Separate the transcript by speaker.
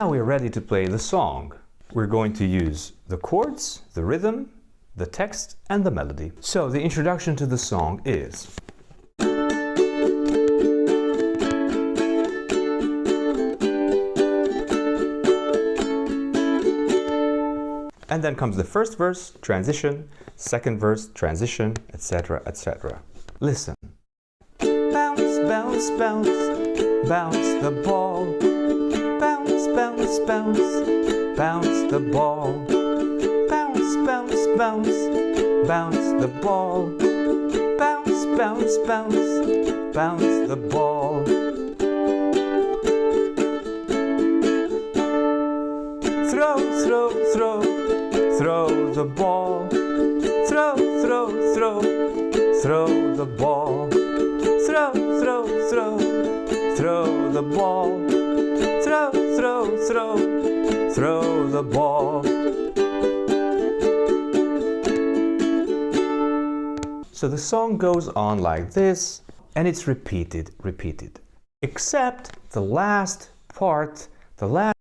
Speaker 1: Now we're ready to play the song. We're going to use the chords, the rhythm, the text, and the melody. So the introduction to the song is... And then comes the first verse, transition, second verse, transition, etc., etc. Listen. Bounce, bounce, bounce, bounce the ball. Bounce, bounce, bounce, bounce the ball. Bounce, bounce, bounce, bounce the ball. Bounce, bounce, bounce, bounce the ball. Throw, throw, throw, throw the ball. Throw, throw, throw, throw the ball. Throw, throw, throw, throw the ball. Throw, throw, throw, throw the ball. So the song goes on like this, and it's repeated, except the last part, the last